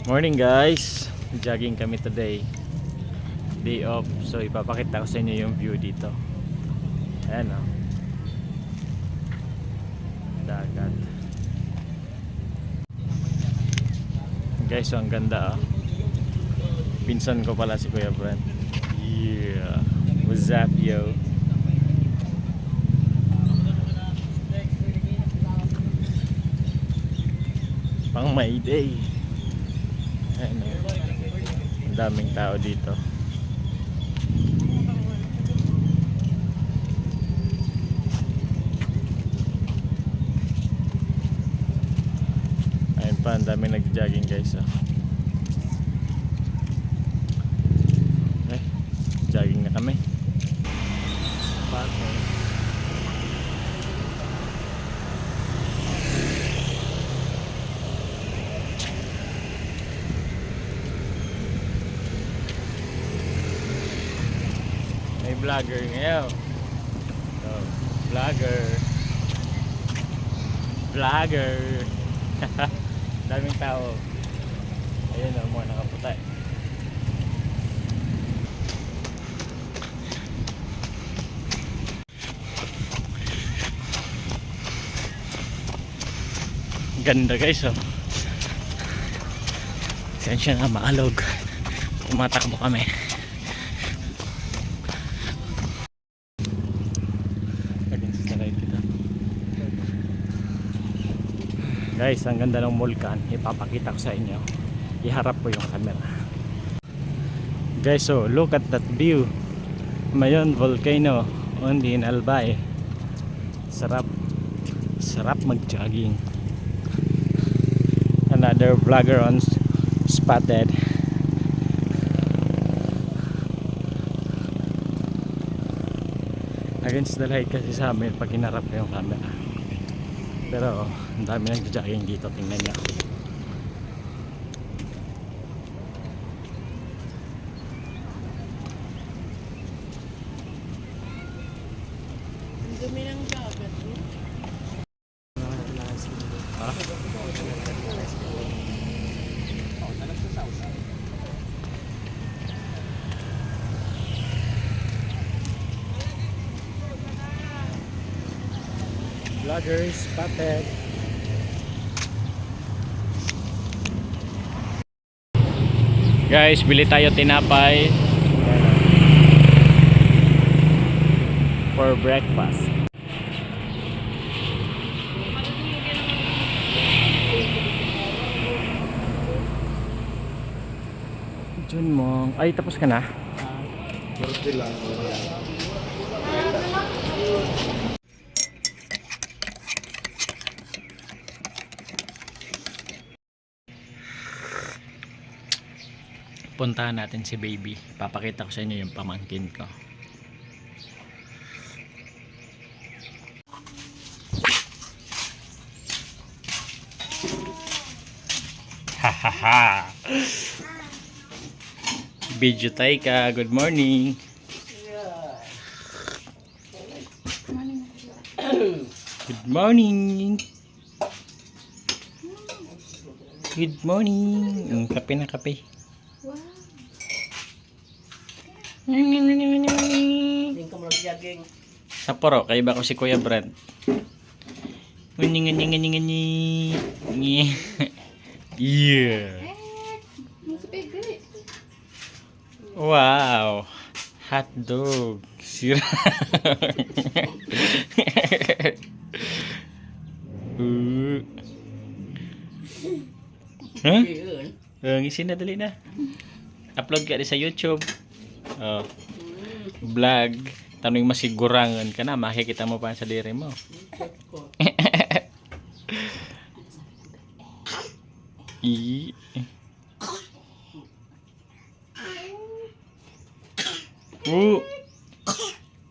Morning guys, jogging kami today, day off. So ipapakita ko sa inyo yung view dito. Ayan o, dagat guys. So ang ganda o. Pinsan ko pala si Kuya Brent. Yeah, what's up yo? Pang May Day. Ayan o, ang daming tao dito. Ayun pa, ang daming nag-jogging guys oh. Okay, jogging na kami. May vlogger ngayon. So, vlogger. Daming tao. Ayun o, mga nakaputi. Ganda guys oh. Sensya nga maalog. Tumatakbo kami. Guys, ang ganda ng Mulcan. Ipapakita ko sa inyo. Iharap ko yung camera. Guys, so look at that view. Mayon volcano only in Albay. Sarap. Sarap mag-jogging. Another vlogger on spotted. Against the light kasi sa amin pag hinarap ko yung camera. Pero ang dami nag-jogging dito, tingnan niyo. Ang dumi ng dagat. Vloggers spotted. Guys, bili tayo tinapay for breakfast. Jun Mong. Ay, tapos ka na? Puntahan natin si baby. Papakita ko sa inyo yung pamangkin ko. Hahaha. Video Taika, good morning. Good morning. Good morning. Kape na kape. Hindi ka mag-jogging. Sapporo, kaya ba ko si Kuya Brent? Ngani. Yeah. Wow. Hot dog. Sira. Huh? Ngisin na dali na. Upload ka sa YouTube. Oh. Vlog. Tanong masigurangan ka na, makikita mo pa sa diri mo.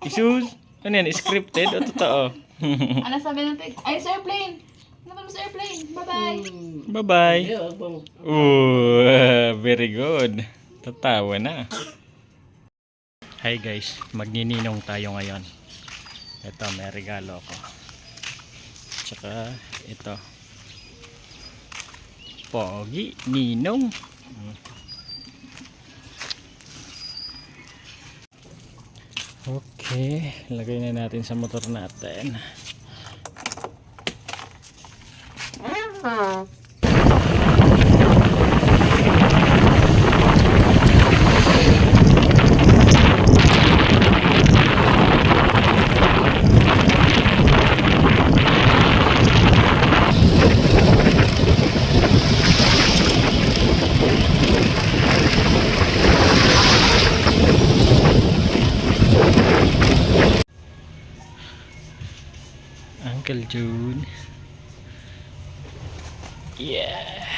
Isus, ano yan? Scripted o totoo? Ano sabi ng pig? Ay, sa airplane! Ano sa airplane? Bye-bye! Bye-bye. Very good. Tatawa na. Hi guys, magnininong tayo ngayon. Ito, may regalo ko. Tsaka ito. Pogi, ninong. Okay, lagay na natin sa motor natin. Uncle June. Yeah.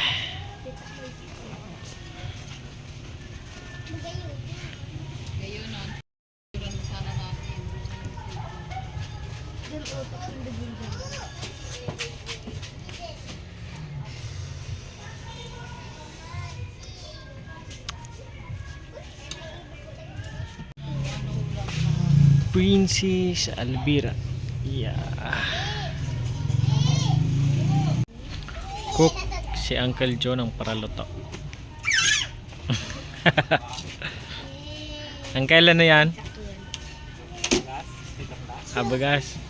Princess Alvira. Yeah. Cook si Uncle Joe ng paraluto. Ang kailan na yan? Abagas.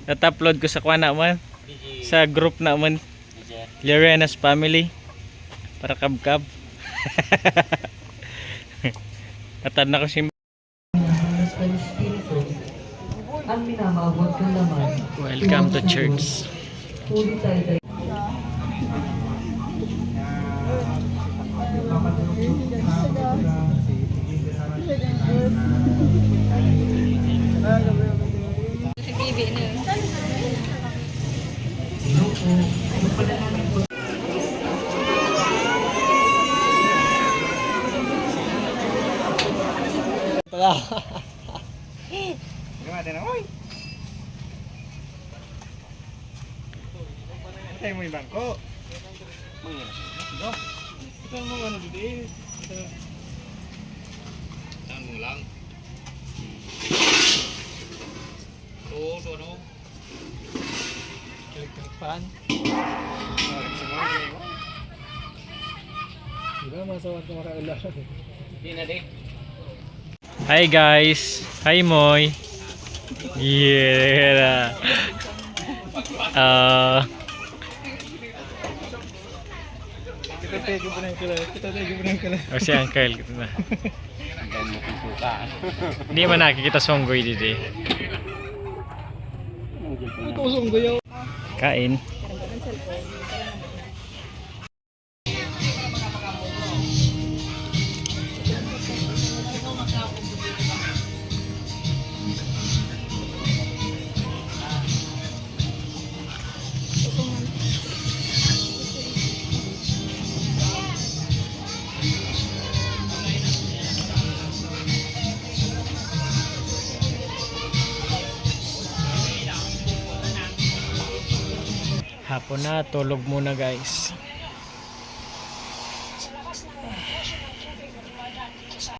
Nat-upload ko sa kwana man. Sa group na man. Lorena's family. Para kab-kab. Natad na ko si ang minamawag ka naman. Welcome to church. Puri tayo. Tayo mo yung bangko. Ito mo ano dito. Saan mo lang? So no. Pan. Hi guys. Hi Moy. Yeah. O si Uncle gitu na. Hindi man nakikita songgoy dito eh. Kain. Hapon na, tulog muna guys.